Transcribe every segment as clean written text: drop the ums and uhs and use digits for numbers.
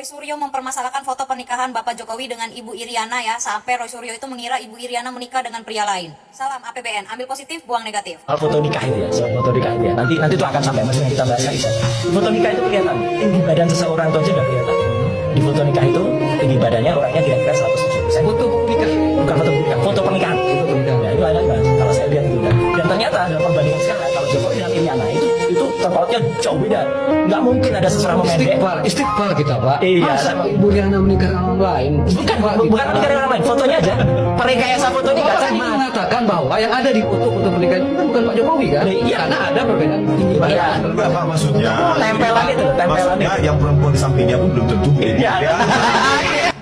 Roy Suryo mempermasalahkan foto pernikahan Bapak Jokowi dengan Ibu Iriana ya, sampai Roy Suryo itu mengira Ibu Iriana menikah dengan pria lain. Salam APBN, ambil positif, buang negatif. Foto nikah itu ya, foto nikah itu ya. Nanti itu akan sampai maksudnya kita bahas lagi. Foto nikah itu kelihatan, tinggi badan seseorang itu aja udah kelihatan. Di foto nikah itu tinggi badannya orangnya kira-kira 170%. Foto nikah, bukan foto nikah, foto pernikahan. Ya itu ada mas. Kalau saya lihat itu dan ternyata dalam perbandingan sekarang kalau Jokowi dengan Iriana itu terpautnya jauh beda. Nggak mungkin ada seseorang memendek. Istighfar kita pak. Iya. Masa Ibu Riana menikah dengan orang lain? Bukan menikah dengan orang lain, fotonya aja. Perrekayasa foto nikah. Bapak tadi mengatakan bahwa yang ada di foto-foto pernikahan itu bukan Pak Jokowi kan? Iya. Karena ada perbedaan tinggi badan. Iya. Enggak pak, maksudnya Tempelan itu, tempelan maksudnya itu. yang perempuan di sampingnya pun belum tentu Iya.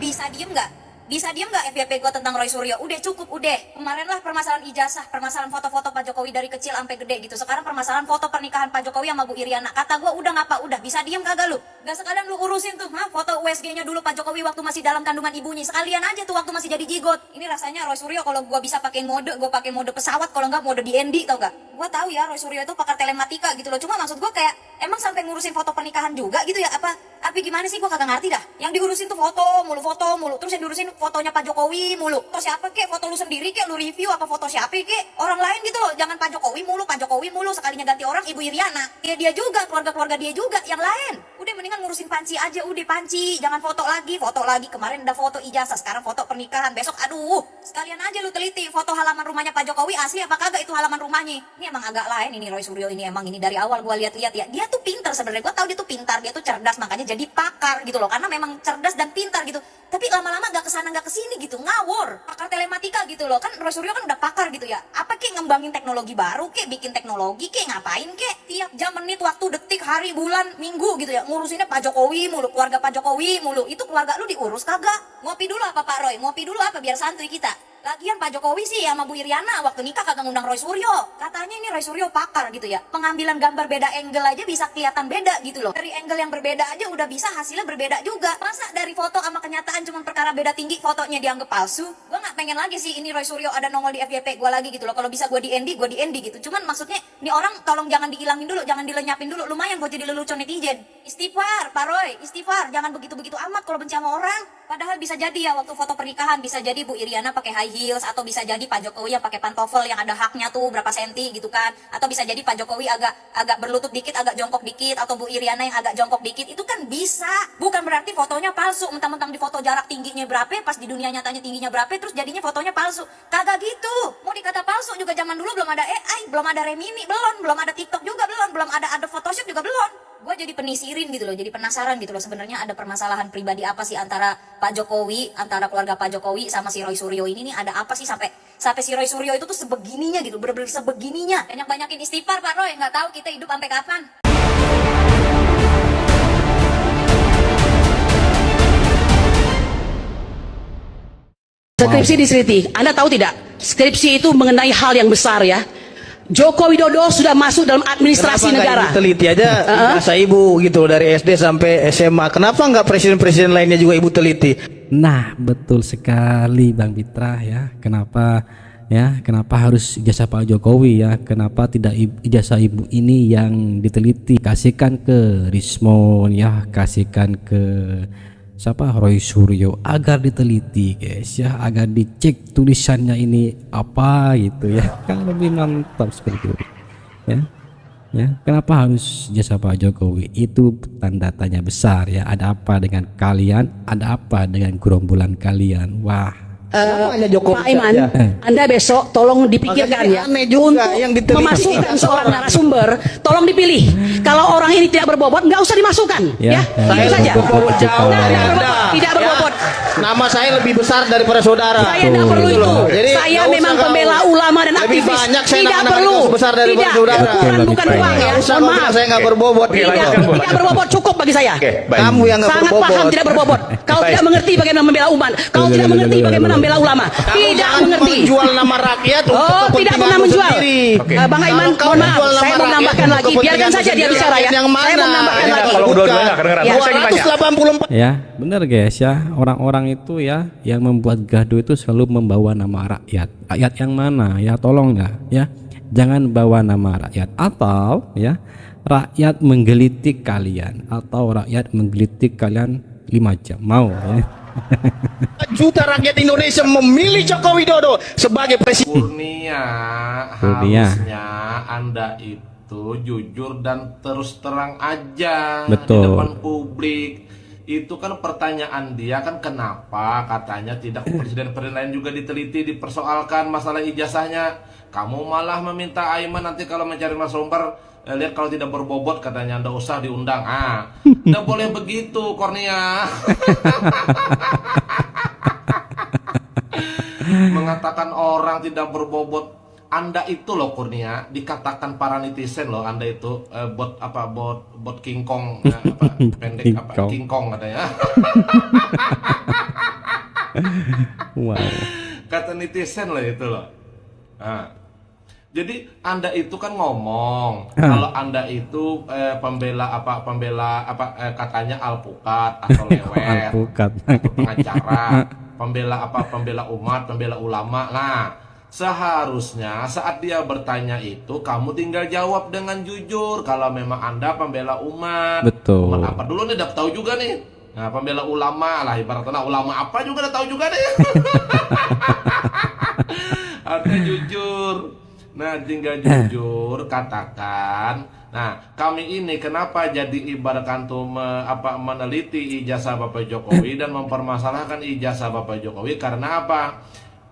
Bisa diem nggak? Bisa diem nggak FYP gue tentang Roy Suryo? Udah cukup, udah. Kemarin lah permasalahan ijazah, permasalahan foto-foto Pak Jokowi dari kecil sampai gede gitu. Sekarang permasalahan foto pernikahan Pak Jokowi sama Bu Iriana. Kata gue udah ngapa? Udah bisa diem kagak lu? Gak sekalian lu urusin tuh, foto USG-nya dulu Pak Jokowi waktu masih dalam kandungan ibunya. Sekalian aja tuh waktu masih jadi jigot. Ini rasanya Roy Suryo kalau gue bisa pakai mode, gue pakai mode pesawat. Kalau nggak mode DND, tau gak? Gue tahu ya Roy Suryo itu pakar telematika gitu loh. Cuma maksud gue kayak emang sampai ngurusin foto pernikahan juga gitu ya? Apa gimana sih? Gue kagak ngerti dah. Yang diurusin tuh foto mulu. Terus yang diurusin fotonya Pak Jokowi mulu. Foto siapa kek? Foto lu sendiri kek? Lu review apa foto siapa kek? Orang lain gitu loh. Jangan Pak Jokowi mulu. Sekalinya ganti orang Ibu Iriana. Dia juga, keluarga dia juga. Yang lain. Udah mendingan ngurusin panci aja. Udah panci. Jangan foto lagi. Kemarin udah foto ijazah. Sekarang foto pernikahan. Besok aduh. Sekalian aja lu teliti. Foto halaman rumahnya Pak Jokowi asli apa kagak itu halaman rumahnya. Ini emang agak lain ini Roy Suryo ini. Emang ini dari awal gua lihat-lihat ya. Dia tuh pintar sebenarnya. Gua tahu dia tuh pintar. Dia tuh cerdas. Makanya jadi pakar gitu loh. Karena memang cerdas dan pintar gitu. Tapi lama-lama gak kesana gak kesini gitu, ngawur. Pakar telematika gitu loh, kan Roy Suryo kan udah pakar gitu ya. Apa kek ngembangin teknologi baru kek, bikin teknologi kek, ngapain kek. Tiap jam, menit, waktu, detik, hari, bulan, minggu gitu ya. Ngurusinnya Pak Jokowi mulu, keluarga Pak Jokowi mulu. Itu keluarga lu diurus kagak? Ngopi dulu apa Pak Roy? Ngopi dulu apa biar santuy kita? Lagian Pak Jokowi sih sama Bu Iriana waktu nikah kagak ngundang Roy Suryo. Katanya ini Roy Suryo pakar gitu ya. Pengambilan gambar beda angle aja bisa kelihatan beda gitu loh. Dari angle yang berbeda aja udah bisa hasilnya berbeda juga. Masa dari foto sama kenyataan cuma perkara beda tinggi fotonya dianggap palsu? Gua nggak pengen lagi sih ini Roy Suryo ada nongol di FYP gua lagi gitu loh. Kalau bisa gua di ND gitu. Cuman maksudnya ini orang tolong jangan dihilangin dulu, jangan dilenyapin dulu. Lumayan gua jadi lelucon netizen. Istighfar, Pak Roy, istighfar. Jangan begitu-begitu amat kalau benci sama orang. Padahal bisa jadi ya waktu foto pernikahan bisa jadi Bu Iriana pakai high heels atau bisa jadi Pak Jokowi yang pakai pantofel yang ada haknya tuh berapa senti gitu kan, atau bisa jadi Pak Jokowi agak berlutut dikit, agak jongkok dikit, atau Bu Iriana yang agak jongkok dikit. Itu kan bisa, bukan berarti fotonya palsu. Mentang-mentang di foto jarak tingginya berapa, pas di dunia nyatanya tingginya berapa, terus jadinya fotonya palsu. Kagak gitu. Mau dikata palsu juga zaman dulu belum ada AI, belum ada Remini, belum ada TikTok juga, belum ada Photoshop juga belum. Gue jadi penisirin gitu loh, jadi penasaran gitu loh, sebenarnya ada permasalahan pribadi apa sih antara Pak Jokowi, antara keluarga Pak Jokowi sama si Roy Suryo ini nih, ada apa sih sampai si Roy Suryo itu tuh sebegininya gitu, bener-bener sebegininya. Banyakin istighfar Pak Roy, nggak tahu kita hidup sampai kapan. Skripsi diseliti, Anda tahu tidak? Skripsi itu mengenai hal yang besar ya. Joko Widodo sudah masuk dalam administrasi negara. Kenapa teliti aja ijazah ibu gitu dari SD sampai SMA. Kenapa nggak presiden-presiden lainnya juga ibu teliti? Nah, betul sekali Bang Bitra ya. Kenapa harus ijazah Pak Jokowi ya? Kenapa tidak ijazah ibu ini yang diteliti? Kasihkan ke Rismon ya, kasihkan ke siapa, Roy Suryo, agar diteliti guys ya, agar dicek tulisannya ini apa gitu ya, kan lebih mantap seperti itu ya. Kenapa harus jasa Pak Jokowi? Itu tanda tanya besar ya. Ada apa dengan kalian, ada apa dengan gerombolan kalian? Wah, Pak Iman, Anda besok tolong dipikirkan ya untuk memasukkan seorang narasumber, tolong dipilih. Kalau orang ini tidak berbobot, nggak usah dimasukkan ya. Itu saja. Tidak berbobot. Nama saya lebih besar daripada saudara. Saya tidak perlu itu. Jadi, Saya memang pembela ulama dan lebih aktivis. banyak saya Tidak nama-nama perlu. besar daripada Tidak. saudara. Bukan uang ya. Mohon maaf. Saya nggak berbobot. Tidak berbobot, cukup bagi saya. Kamu yang nggak Sangat berbobot. paham tidak berbobot. Kau tidak mengerti bagaimana membela umat. Kau tidak mengerti bagaimana membela ulama. Tidak mengerti. Menjual nama rakyat untuk Oh, tidak pernah menjual. Bang Aiman, Kalau mohon maaf, menjual nama saya mau rakyat menambahkan untuk lagi. Biarkan kepentingan saja dia sendiri, bicara ya. yang mana? Saya mau menambahkan Ya, lagi. kalau dua-duanya nggak kedengeran. Ya. 284. ya benar guys ya, orang-orang itu ya yang membuat gaduh itu selalu membawa nama rakyat yang mana ya, tolong ya, jangan bawa nama rakyat, atau ya rakyat menggelitik kalian, atau rakyat menggelitik kalian 5 jam mau ya. Juta rakyat Indonesia memilih Joko Widodo sebagai presiden. Kurnia, Kurnia. harusnya Anda itu jujur dan terus terang aja Betul. di depan publik. Itu kan pertanyaan dia kan, kenapa katanya tidak presiden-presiden lain juga diteliti, dipersoalkan masalah ijazahnya. Kamu malah meminta Aiman nanti kalau mencari narasumber, lihat kalau tidak berbobot katanya Anda usah diundang. Tidak boleh begitu, Kurnia. Mengatakan orang tidak berbobot. Anda itu loh Kurnia, dikatakan para netizen loh, Anda itu bot King Kong, pendek King apa Kong. King Kong katanya. Wow. Kata netizen loh itu loh. Nah, jadi Anda itu kan ngomong kalau Anda itu pembela katanya alpukat atau lewet Alpukat. atau pengacara, pembela umat, pembela ulama. Nah, seharusnya saat dia bertanya itu kamu tinggal jawab dengan jujur kalau memang Anda pembela umat. Betul. Umat apa dulu nih, udah tahu juga nih. Nah, pembela ulama lah, ibaratnya ulama apa juga udah tahu juga nih. Anda jujur. Nah, tinggal jujur katakan. Nah, kami ini kenapa jadi ibaratkan tuh meneliti ijazah Bapak Jokowi dan mempermasalahkan ijazah Bapak Jokowi karena apa?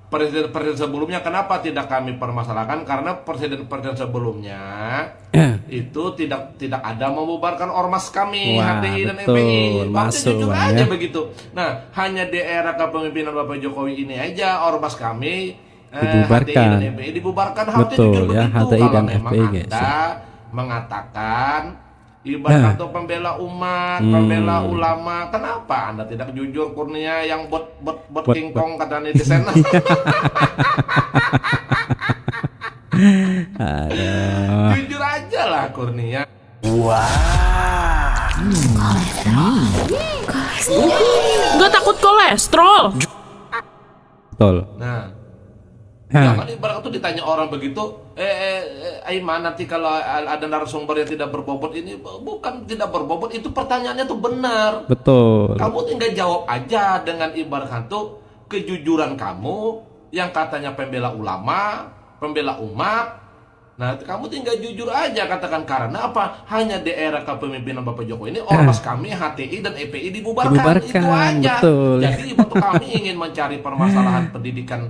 Presiden-presiden sebelumnya kenapa tidak kami permasalahkan? Karena presiden-presiden sebelumnya itu tidak ada membubarkan ormas kami, Wah, HTI dan betul. FPI. Masuk, Jujur Bang, aja ya. begitu. Nah, hanya di era kepemimpinan Bapak Jokowi ini aja ormas kami Dibubarkan. HTI dan FPI dibubarkan. Betul, Jujur ya, begitu. HTI Kalau dan memang FPI, guys, Anda mengatakan ibarat atau pembela umat, pembela ulama, kenapa Anda tidak jujur Kurnia yang bot King Kong kata netizen? Aduh. Jujur aja lah Kurnia. Gak takut kolesterol. Betul. Nah, jangan ibarat itu ditanya orang begitu, Aiman nanti kalau ada narasumber yang tidak berbobot ini, bukan tidak berbobot, itu pertanyaannya tuh benar. Betul. Kamu tinggal jawab aja dengan ibarat itu kejujuran kamu yang katanya pembela ulama, pembela umat. Nah, kamu tinggal jujur aja katakan karena apa? Hanya di era kepemimpinan Bapak Jokowi ini ormas kami HTI dan FPI dibubarkan. Itu aja. Betul. Jadi waktu kami ingin mencari permasalahan pendidikan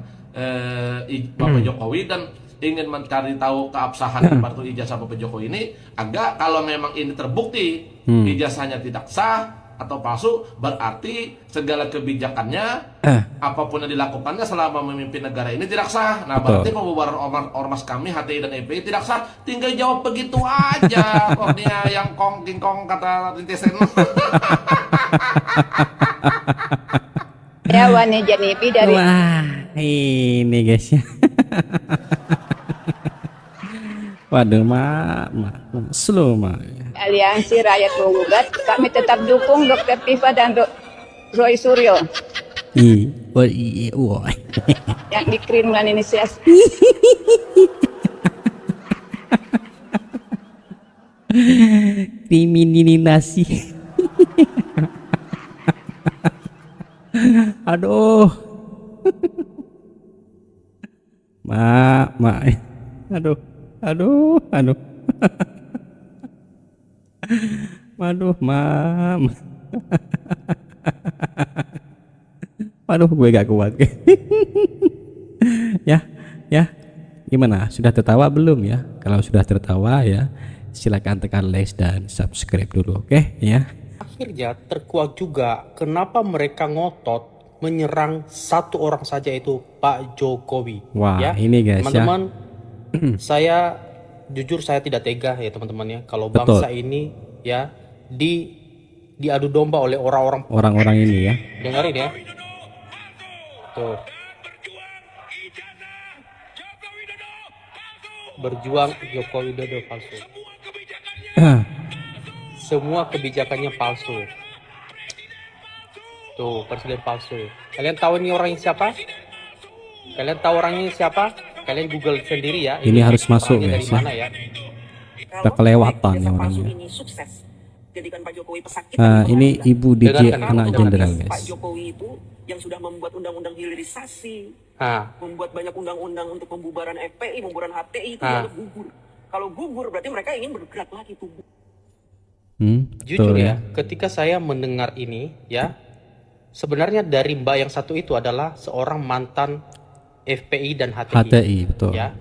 Bapak Jokowi dan ingin mencari tahu keabsahan ibarat ijazah Bapak Jokowi ini, agak kalau memang ini terbukti ijazahnya tidak sah atau palsu, berarti segala kebijakannya apapun yang dilakukannya selama memimpin negara ini tidak sah. Nah, berarti pembubaran ormas kami HTI dan FPI tidak sah. Tinggal jawab begitu aja. Kurnia yang King Kong kata netizen. Ya, Wani Janipi dari Wah, ini guys ya. Waduh, slow Aliansi Rakyat Menggugat. Kami tetap dukung Dr. Piva dan Roy Suryo yang dikriminalisasi. Kriminalisasi. Aduh. Aduh. Waduh, Mam. Waduh, gue gak kuat. Ya. Gimana? Sudah tertawa belum ya? Kalau sudah tertawa ya, silakan tekan like dan subscribe dulu, oke? Ya. Akhirnya terkuak juga kenapa mereka ngotot menyerang satu orang saja, itu Pak Jokowi. Wah, ya, ini guys teman-teman, ya. saya jujur saya tidak tega ya teman-teman ya, kalau Betul. bangsa ini ya diadu domba oleh Orang-orang ini ya. dengerin ya. Tuh. Berjuang Jokowi Widodo palsu. Semua kebijakannya palsu. Tuh, presiden palsu. Kalian tahu ini orangnya siapa? Kalian tahu orangnya siapa? Kalian Google sendiri ya. Ini harus masuk orangnya guys dari mana ya. ya? Udah kelewatan ya orangnya. ini sukses, jadikan Pak Jokowi pesakit. Ini Ibu DJ anak jenderal Pak guys. Jokowi itu yang sudah membuat undang-undang hilirisasi, membuat banyak undang-undang untuk pembubaran FPI, pembubaran HTI itu dianggap gugur. Kalau gugur berarti mereka ingin bergerak lagi tubuh. Jujur ya, ketika saya mendengar ini ya, sebenarnya dari Mbak yang satu itu adalah seorang mantan FPI dan HTI. HTI betul. Ya.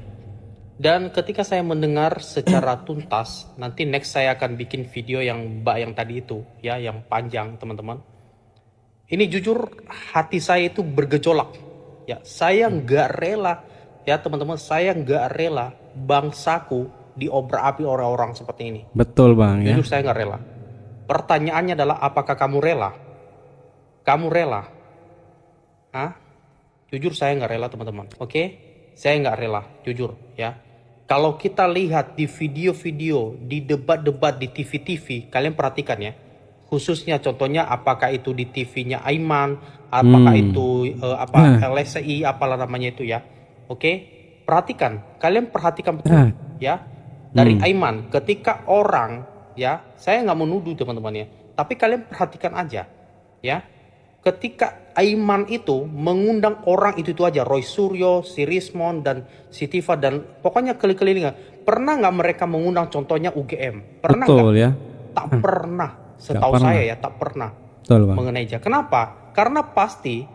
Dan ketika saya mendengar secara tuntas, nanti next saya akan bikin video yang Mbak yang tadi itu ya, yang panjang teman-teman. Ini jujur hati saya itu bergejolak. Ya, saya nggak rela ya teman-teman, saya nggak rela bangsaku diobrak-abrik orang-orang seperti ini. Betul Bang ya. Jujur saya nggak rela. Pertanyaannya adalah apakah kamu rela? Kamu rela? Hah? Jujur saya nggak rela teman-teman. Oke? Saya nggak rela, jujur ya. Kalau kita lihat di video-video, di debat-debat di TV-TV, kalian perhatikan ya. Khususnya contohnya apakah itu di TV-nya Aiman, apakah itu LSI, apalah namanya itu ya. Oke? Perhatikan, kalian perhatikan betul ya. Dari Aiman, ketika orang ya, saya nggak menuduh teman-teman ya, tapi kalian perhatikan aja ya. Ketika Aiman itu mengundang orang itu aja, Roy Suryo, si Rismond dan si Tifa dan pokoknya keliling-keliling, pernah nggak mereka mengundang contohnya UGM? Pernah nggak? Ya. Tak pernah. Setahu saya ya tak pernah. Betul, Bang. Mengenai ijazah. Kenapa? Karena pasti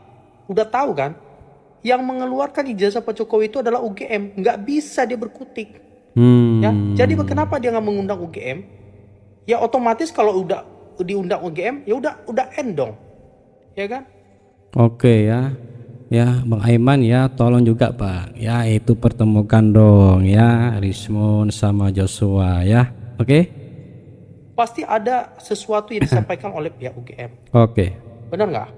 udah tahu kan, yang mengeluarkan ijazah Pak Jokowi itu adalah UGM. Nggak bisa dia berkutik. Ya, jadi kenapa dia nggak mengundang UGM? Ya otomatis kalau udah diundang UGM, ya udah end dong. Ya kan? Oke ya. Ya, Bang Aiman ya, tolong juga Pak. Ya, itu pertemukan dong ya Rismond sama Joshua ya. Oke? Pasti ada sesuatu yang disampaikan oleh pihak UGM. Oke. Benar nggak?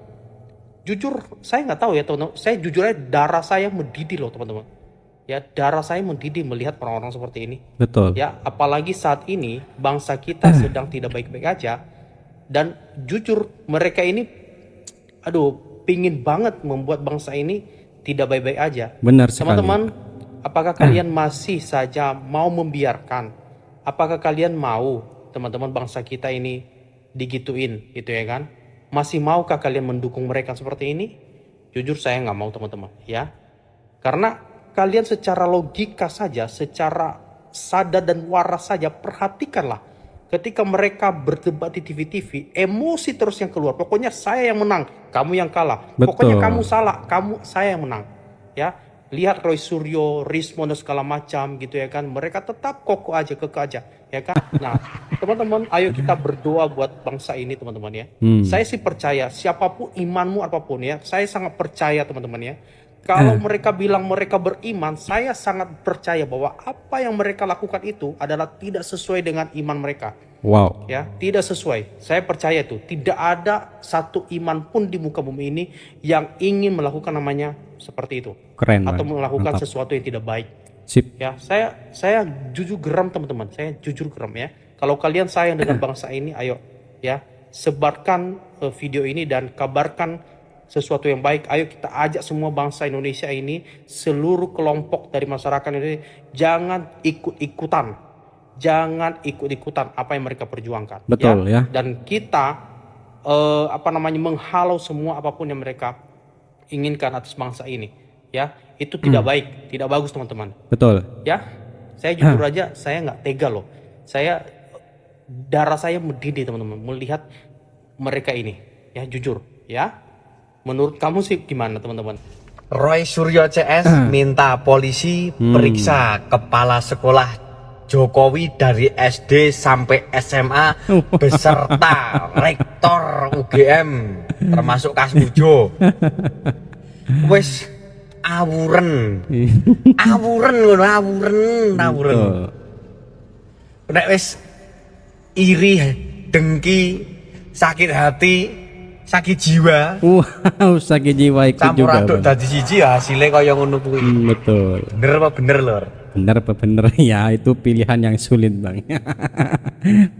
Jujur, saya nggak tahu ya teman-teman. Saya jujur aja darah saya mendidih loh teman-teman. Ya, darah saya mendidih melihat orang-orang seperti ini. Betul. Ya, apalagi saat ini bangsa kita sedang tidak baik-baik aja. Dan jujur mereka ini pingin banget membuat bangsa ini tidak baik-baik aja. Benar sekali. Teman-teman, apakah kalian masih saja mau membiarkan? Apakah kalian mau teman-teman bangsa kita ini digituin gitu ya kan? Masih maukah kalian mendukung mereka seperti ini? Jujur saya nggak mau teman-teman ya. Karena kalian secara logika saja, secara sadar dan waras saja perhatikanlah. Ketika mereka berdebat di TV-TV, emosi terus yang keluar. Pokoknya saya yang menang, kamu yang kalah. Betul. Pokoknya kamu salah, saya yang menang. Ya, lihat Roy Suryo, Rismond dan segala macam gitu ya kan. Mereka tetap kokoh aja, kekeh aja, ya kan. Nah, teman-teman, ayo kita berdoa buat bangsa ini, teman-teman ya. Saya sih percaya, siapapun imanmu apapun ya, saya sangat percaya teman-teman ya. Kalau mereka bilang mereka beriman, saya sangat percaya bahwa apa yang mereka lakukan itu adalah tidak sesuai dengan iman mereka. Wow. Ya, tidak sesuai. Saya percaya itu. Tidak ada satu iman pun di muka bumi ini yang ingin melakukan namanya seperti itu. Keren. Atau Man. melakukan Mantap. sesuatu yang tidak baik. Sip. Ya, saya jujur geram teman-teman. Saya jujur geram ya. Kalau kalian sayang dengan bangsa ini, ayo ya, sebarkan video ini dan kabarkan sesuatu yang baik. Ayo kita ajak semua bangsa Indonesia ini, seluruh kelompok dari masyarakat ini, jangan ikut-ikutan. Jangan ikut-ikutan apa yang mereka perjuangkan. Betul ya. Dan kita menghalau semua apapun yang mereka inginkan atas bangsa ini. Ya, itu tidak baik, tidak bagus teman-teman. Betul. Ya, saya jujur aja, saya nggak tega loh. Darah saya mendidih teman-teman melihat mereka ini. Ya, jujur. Ya. Menurut kamu sih gimana teman-teman? Roy Suryo CS minta polisi periksa kepala sekolah Jokowi dari SD sampai SMA beserta rektor UGM termasuk Kasmujo. Wes awuren. Awuren. Nek wes iri, dengki, sakit hati, sakit jiwa. Wow, sakit jiwa ikut campur juga. Campur aduk dadi siji hasilnya kaya ngono kuwi. Betul. Bener apa bener, Lor? Bener apa bener? Ya, itu pilihan yang sulit, Bang.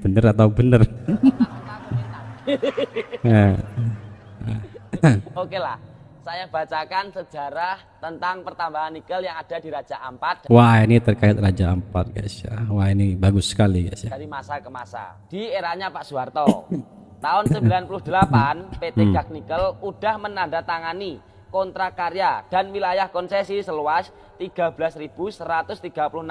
Bener atau bener? Oke lah. saya bacakan sejarah tentang pertambangan nikel yang ada di Raja Ampat. Wah, ini terkait Raja Ampat guys ya. Wah, ini bagus sekali guys ya. Dari masa ke masa. Di eranya Pak Soeharto, tahun 98 PT Gag Nikel udah menandatangani kontrak karya dan wilayah konsesi seluas 13.136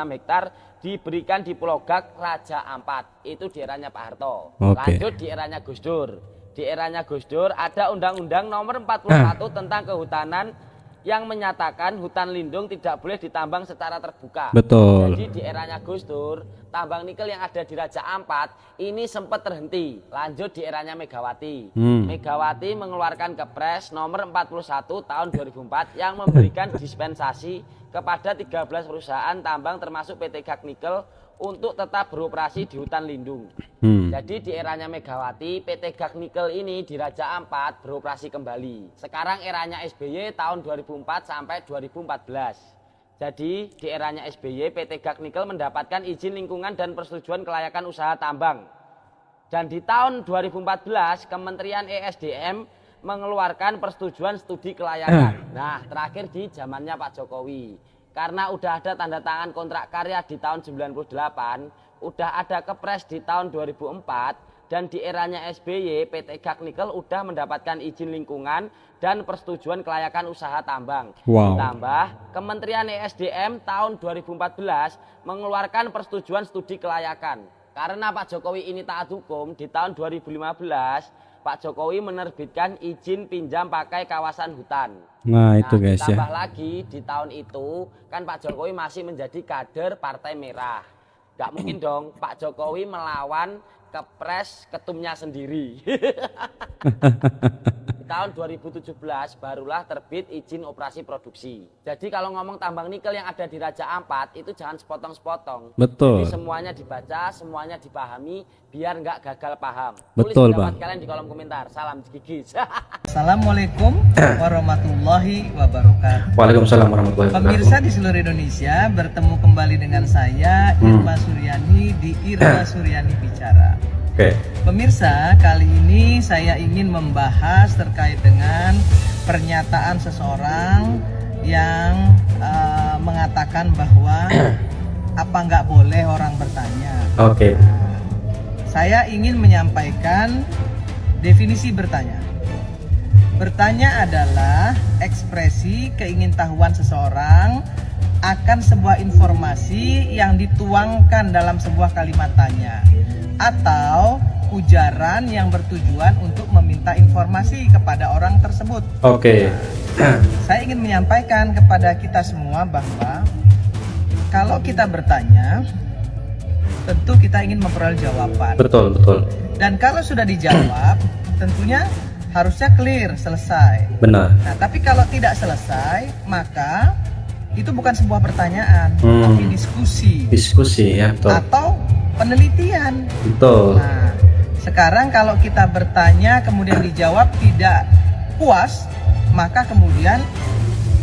hektar diberikan di Pulau Gag Raja Ampat. Itu di eranya Pak Harto. Oke. Lanjut di eranya Gus Dur. Di eranya Gus Dur ada Undang-Undang Nomor 41 tentang Kehutanan yang menyatakan hutan lindung tidak boleh ditambang secara terbuka. Betul. Jadi di eranya Gus Dur, tambang nikel yang ada di Raja Ampat ini sempat terhenti. Lanjut di eranya Megawati. Megawati mengeluarkan Kepres Nomor 41 tahun 2004 yang memberikan dispensasi kepada 13 perusahaan tambang termasuk PT Gag Nikel untuk tetap beroperasi di hutan lindung. Jadi di eranya Megawati, PT Gag Nikel ini di Raja Ampat beroperasi kembali. Sekarang eranya SBY tahun 2004 sampai 2014. Jadi di eranya SBY, PT Gag Nikel mendapatkan izin lingkungan dan persetujuan kelayakan usaha tambang. Dan di tahun 2014, Kementerian ESDM mengeluarkan persetujuan studi kelayakan. Nah, terakhir di zamannya Pak Jokowi. Karena udah ada tanda tangan kontrak karya di tahun 98, udah ada Kepres di tahun 2004, dan di eranya SBY, PT Gag Nikel udah mendapatkan izin lingkungan dan persetujuan kelayakan usaha tambang. Wow. Ditambah, Kementerian ESDM tahun 2014 mengeluarkan persetujuan studi kelayakan. Karena Pak Jokowi ini taat hukum, di tahun 2015, Pak Jokowi menerbitkan izin pinjam pakai kawasan hutan. Nah, itu guys ya. Ditambah lagi di tahun itu kan Pak Jokowi masih menjadi kader Partai Merah. Gak mungkin dong Pak Jokowi melawan Kepres ketumnya sendiri. Di tahun 2017 barulah terbit izin operasi produksi. Jadi kalau ngomong tambang nikel yang ada di Raja Ampat itu jangan sepotong-sepotong. Betul. Jadi semuanya dibaca, semuanya dipahami biar nggak gagal paham. Betul, Tulis pendapat Bang. kalian di kolom komentar. Salam gigis. Assalamualaikum warahmatullahi wabarakatuh. Waalaikumsalam warahmatullahi wabarakatuh. Pemirsa di seluruh Indonesia, bertemu kembali dengan saya Irma Suryani di Irma Suryani Bicara. Oke. Pemirsa, kali ini saya ingin membahas terkait dengan pernyataan seseorang yang mengatakan bahwa apa nggak boleh orang bertanya. Oke. Saya ingin menyampaikan definisi bertanya. Bertanya adalah ekspresi keingintahuan seseorang akan sebuah informasi yang dituangkan dalam sebuah kalimat tanya atau ujaran yang bertujuan untuk meminta informasi kepada orang tersebut. Oke. Saya ingin menyampaikan kepada kita semua bahwa kalau kita bertanya, tentu kita ingin memperoleh jawaban. Betul, betul. Dan kalau sudah dijawab, tentunya harusnya clear, selesai. Benar. Nah, tapi kalau tidak selesai, maka itu bukan sebuah pertanyaan, tapi diskusi. Diskusi ya, betul. Atau penelitian. Betul. Nah, sekarang kalau kita bertanya kemudian dijawab tidak puas, maka kemudian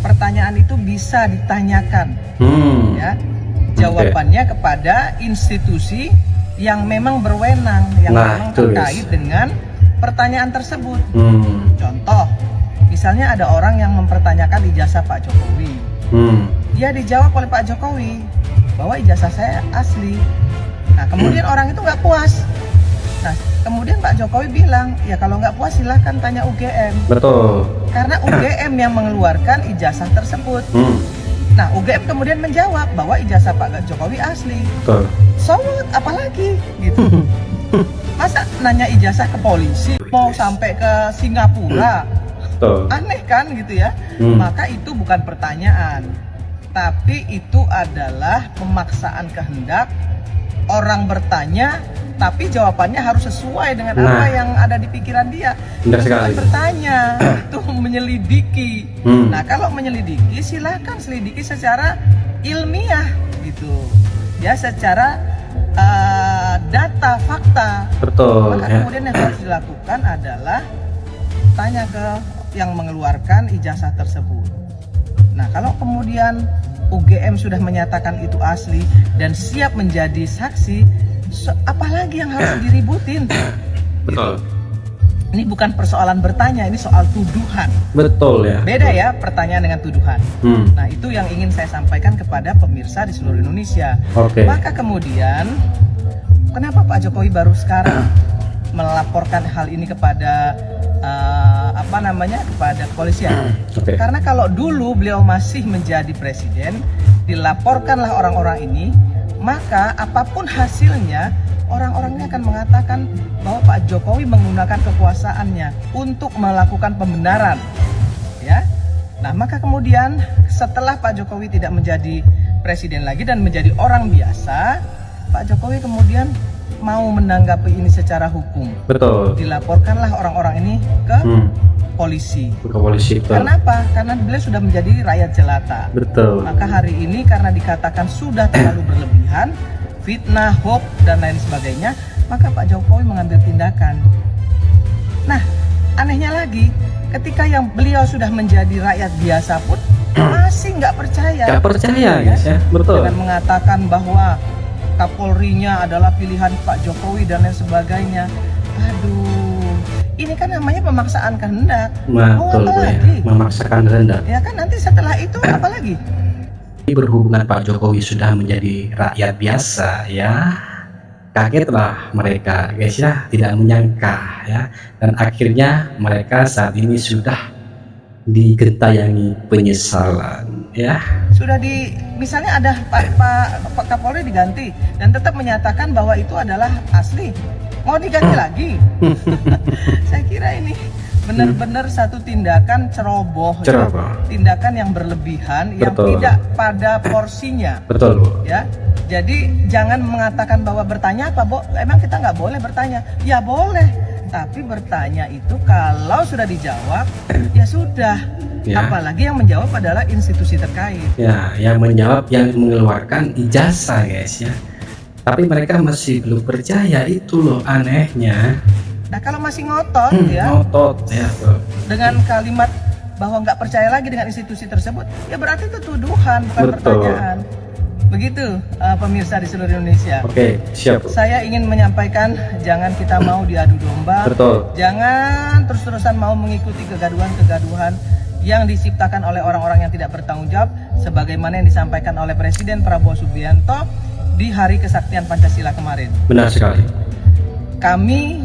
pertanyaan itu bisa ditanyakan. Ya, jawabannya kepada institusi yang memang berwenang, yang memang terkait dengan pertanyaan tersebut. Contoh, misalnya ada orang yang mempertanyakan ijazah Pak Jokowi. Dia dijawab oleh Pak Jokowi bahwa ijazah saya asli. Nah, kemudian orang itu nggak puas. Nah, kemudian Pak Jokowi bilang, ya kalau nggak puas silahkan tanya UGM. Betul. Karena UGM yang mengeluarkan ijazah tersebut. Nah, UGM kemudian menjawab bahwa ijazah Pak Jokowi asli. Betul. So what? Apalagi gitu. Masa nanya ijazah ke polisi, mau sampai ke Singapura? Betul. Aneh kan gitu ya. Maka itu bukan pertanyaan, tapi itu adalah pemaksaan kehendak. Orang bertanya, tapi jawabannya harus sesuai dengan apa yang ada di pikiran dia. Benar sekali. Bukan bertanya, itu menyelidiki. Nah, kalau menyelidiki, silahkan selidiki secara ilmiah gitu. Ya, secara data, fakta. Betul. Maka kemudian yang harus dilakukan adalah tanya ke yang mengeluarkan ijazah tersebut. Nah, kalau kemudian UGM sudah menyatakan itu asli dan siap menjadi saksi, apalagi yang harus diributin? Betul. Ini bukan persoalan bertanya, ini soal tuduhan. Betul ya. Beda ya pertanyaan dengan tuduhan. Hmm. Nah itu yang ingin saya sampaikan kepada pemirsa di seluruh Indonesia. Oke. Maka kemudian kenapa Pak Jokowi baru sekarang melaporkan hal ini kepada kepada kepolisian? Oke. Karena kalau dulu beliau masih menjadi presiden, dilaporkanlah orang-orang ini, maka apapun hasilnya orang-orangnya akan mengatakan bahwa Pak Jokowi menggunakan kekuasaannya untuk melakukan pembenaran, ya. Nah, maka kemudian setelah Pak Jokowi tidak menjadi presiden lagi dan menjadi orang biasa, Pak Jokowi kemudian mau menanggapi ini secara hukum. Betul. Dilaporkanlah orang-orang ini ke polisi. Ke polisi, betul. Karena apa? Karena beliau sudah menjadi rakyat jelata. Betul. Maka hari ini karena dikatakan sudah terlalu berlebihan, fitnah, hoax, dan lain sebagainya, maka Pak Jokowi mengambil tindakan. Nah, anehnya lagi, ketika yang beliau sudah menjadi rakyat biasa pun masih nggak percaya. Nggak percaya, guys, ya. Betul. Dengan mengatakan bahwa Kapolrinya adalah pilihan Pak Jokowi dan lain sebagainya. Aduh, ini kan namanya pemaksaan kehendak. Betul, apa ya. lagi? Memaksakan kehendak. Ya kan nanti setelah itu apa lagi? Berhubungan Pak Jokowi sudah menjadi rakyat biasa, ya kagetlah mereka, guys, ya, tidak menyangka, ya, dan akhirnya mereka saat ini sudah digentayangi penyesalan, ya. Sudah misalnya ada Pak Kapolri diganti dan tetap menyatakan bahwa itu adalah asli, mau diganti lagi. Saya kira ini benar-benar satu tindakan ceroboh. Ya. Tindakan yang berlebihan, yang Betul. tidak pada porsinya. Betul, Bu. Ya, jadi jangan mengatakan bahwa bertanya apa, Bo? Emang kita nggak boleh bertanya? Ya boleh, tapi bertanya itu kalau sudah dijawab, ya sudah. Ya. Apalagi yang menjawab adalah institusi terkait. Ya, yang menjawab yang mengeluarkan ijazah, guys, ya. Tapi mereka masih belum percaya, itu loh anehnya. Nah kalau masih ngotot ya, Ngotot, ya, tuh. dengan kalimat bahwa nggak percaya lagi dengan institusi tersebut, ya berarti itu tuduhan, bukan Betul. pertanyaan. Begitu pemirsa di seluruh Indonesia. Oke, siap. Saya ingin menyampaikan, jangan kita mau diadu domba. Betul. Jangan terus-terusan mau mengikuti kegaduhan-kegaduhan yang diciptakan oleh orang-orang yang tidak bertanggung jawab, sebagaimana yang disampaikan oleh Presiden Prabowo Subianto di Hari Kesaktian Pancasila kemarin. Benar sekali. Kami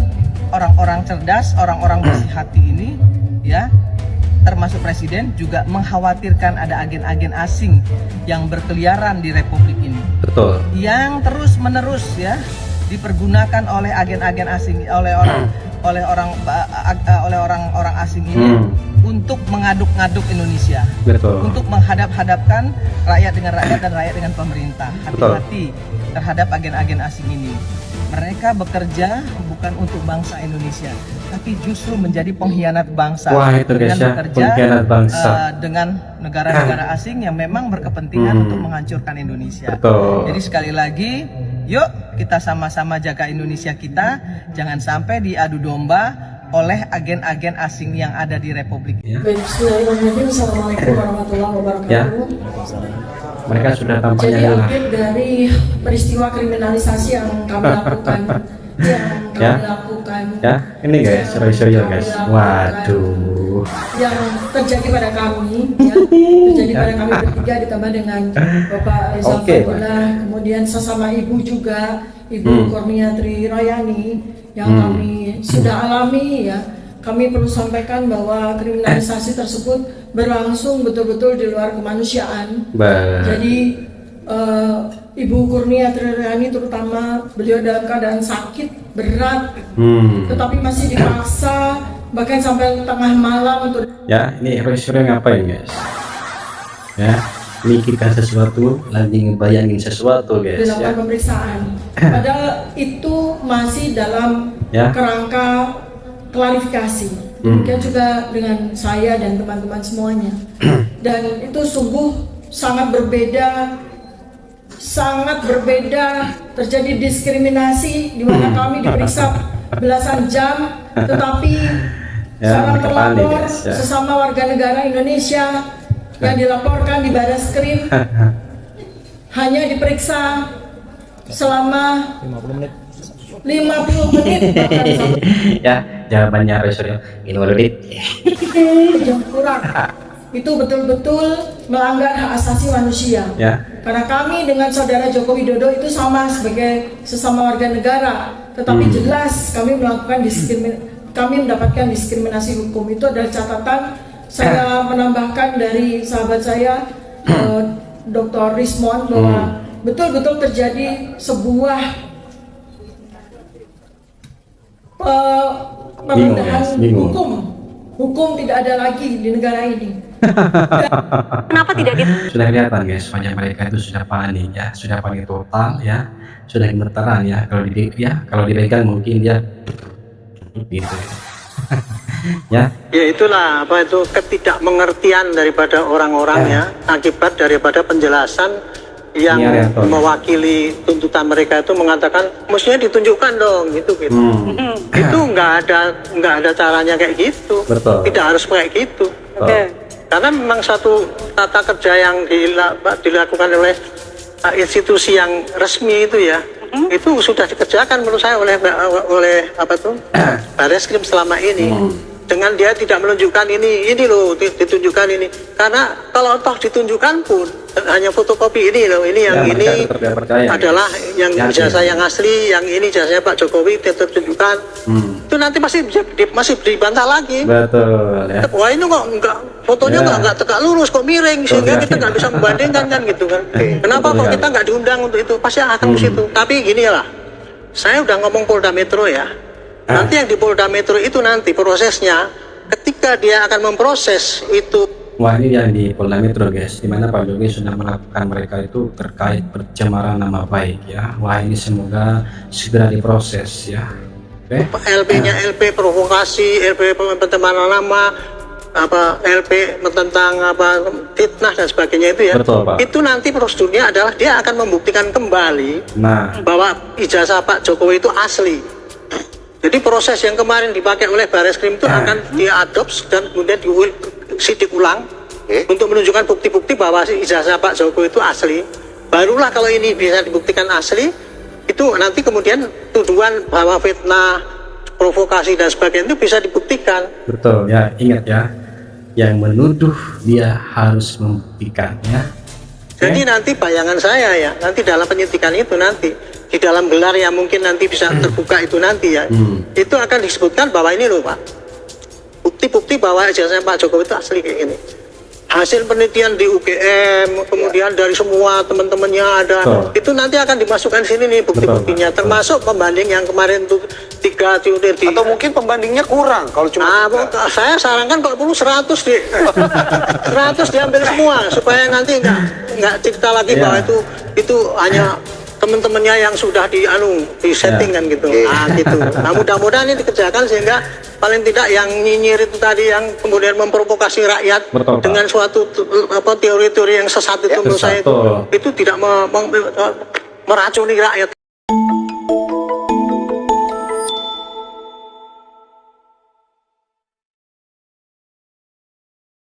orang-orang cerdas, orang-orang bersih hati ini, ya, termasuk Presiden juga mengkhawatirkan ada agen-agen asing yang berkeliaran di Republik ini. Betul. Yang terus-menerus ya dipergunakan oleh agen-agen asing, oleh orang-orang asing ini untuk mengaduk-ngaduk Indonesia. Betul. Untuk menghadap-hadapkan rakyat dengan rakyat dan rakyat dengan pemerintah. Hati-hati terhadap agen-agen asing ini. Mereka bekerja bukan untuk bangsa Indonesia, tapi justru menjadi pengkhianat bangsa. Wah, itu guys, ya, pengkhianat bangsa. Dengan negara-negara asing yang memang berkepentingan untuk menghancurkan Indonesia. Betul. Jadi sekali lagi, yuk kita sama-sama jaga Indonesia kita, jangan sampai diadu domba oleh agen-agen asing yang ada di Republik. Baik, bismillahirrahmanirrahim. Assalamualaikum warahmatullahi wabarakatuh. Ya. Mereka sudah tampaknya Jadi lelah. update dari peristiwa kriminalisasi yang kami lakukan, Ya, ini guys, serius guys. Waduh. yang terjadi pada kami, ya, terjadi pada kami bertiga ditambah dengan Bapak Rizal Fadillah, kemudian sesama ibu juga, Ibu Kurnia Tri Rayani yang kami sudah alami, ya. Kami perlu sampaikan bahwa kriminalisasi tersebut berlangsung betul-betul di luar kemanusiaan. Jadi Ibu Kurnia Tri Rayani terutama, beliau dalam keadaan sakit berat, tetapi masih dipaksa bahkan sampai tengah malam untuk. Ya, ini Roy ngapain guys? Ya, mikirkan sesuatu, lagi ngebayangin sesuatu guys. Dilakukan Ya. pemeriksaan. Padahal itu masih dalam kerangka klarifikasi. Demikian juga dengan saya dan teman-teman semuanya. Dan itu sungguh sangat berbeda, terjadi diskriminasi di mana kami diperiksa belasan jam, tetapi seorang terlapor sesama warga negara Indonesia yang dilaporkan di Baraskrim hanya diperiksa selama 50 menit bahkan Ya, jawabannya Roysuryo invalid. Yang kurang itu betul-betul melanggar hak asasi manusia. Ya. Karena kami dengan saudara Joko Widodo itu sama sebagai sesama warga negara, tetapi jelas kami mendapatkan diskriminasi hukum. Itu adalah catatan saya menambahkan dari sahabat saya Dr. Rismon bahwa betul-betul terjadi sebuah perendahan hukum tidak ada lagi di negara ini. Kenapa tidak Sudah kelihatan guys, wajah mereka itu sudah panik ya, sudah panik total ya, sudah gemeteran ya. Kalau dipegang mungkin dia gitu ya. Ya itulah apa itu ketidakmengertian daripada orang-orang ya, akibat daripada penjelasan yang mewakili tuntutan mereka itu mengatakan mestinya ditunjukkan dong gitu. Itu nggak ada caranya kayak gitu. Betul. Tidak harus kayak gitu. Karena memang satu tata kerja yang dilakukan oleh institusi yang resmi itu ya, itu sudah dikerjakan menurut saya oleh Barreskrim selama ini. Dengan dia tidak menunjukkan ini loh, ditunjukkan ini. Karena kalau toh ditunjukkan pun hanya fotokopi ini loh, ini yang ini adalah yang ijazah yang asli, yang ini ijazahnya Pak Jokowi ditunjukkan. Itu nanti masih dibantah lagi. Betul ya. Wah ini kok enggak fotonya enggak tegak lurus, kok miring, sehingga kita nggak bisa membandingkan kan gitu kan. Kenapa kok kita nggak diundang untuk itu? Pasti akan ke situ. Tapi gini lah, saya udah ngomong Polda Metro ya. Nanti yang di Polda Metro itu nanti prosesnya ketika dia akan memproses itu. Wah ini yang di Polda Metro guys, dimana Pak Jokowi sudah melakukan mereka itu terkait pencemaran nama baik ya. Wah ini semoga segera diproses ya. LP-nya LP provokasi, LP pencemaran nama, LP tentang fitnah dan sebagainya itu ya. Betul, Pak. Itu nanti prosedurnya adalah dia akan membuktikan kembali bahwa ijazah Pak Jokowi itu asli. Jadi proses yang kemarin dipakai oleh Barreskrim itu akan diadopsi dan kemudian disidik ulang untuk menunjukkan bukti-bukti bahwa ijazah Pak Jokowi itu asli. Barulah kalau ini bisa dibuktikan asli, itu nanti kemudian tuduhan bahwa fitnah, provokasi dan sebagainya itu bisa dibuktikan. Betul ya, ingat ya, yang menuduh dia harus membuktikan ya. Jadi nanti bayangan saya ya, nanti dalam penyidikan itu nanti di dalam gelar yang mungkin nanti bisa terbuka itu nanti ya, itu akan disebutkan bahwa ini loh Pak, bukti-bukti bahwa ijazah Pak Jokowi itu asli kayak gini. Hasil penelitian di UGM, kemudian dari semua teman-temannya ada, itu nanti akan dimasukkan sini nih bukti-buktinya, termasuk pembanding yang kemarin tuh 3 teori. Atau mungkin pembandingnya kurang kalau cuma saya sarankan kalau perlu 100 deh. 100 diambil semua supaya nanti nggak cerita lagi bahwa itu hanya teman-temannya yang sudah di setting kan gitu. Gitu. Nah mudah-mudahan ini dikerjakan sehingga paling tidak yang nyinyir itu tadi yang kemudian memprovokasi rakyat dengan suatu teori-teori yang sesat itu menurut saya itu tidak meracuni rakyat.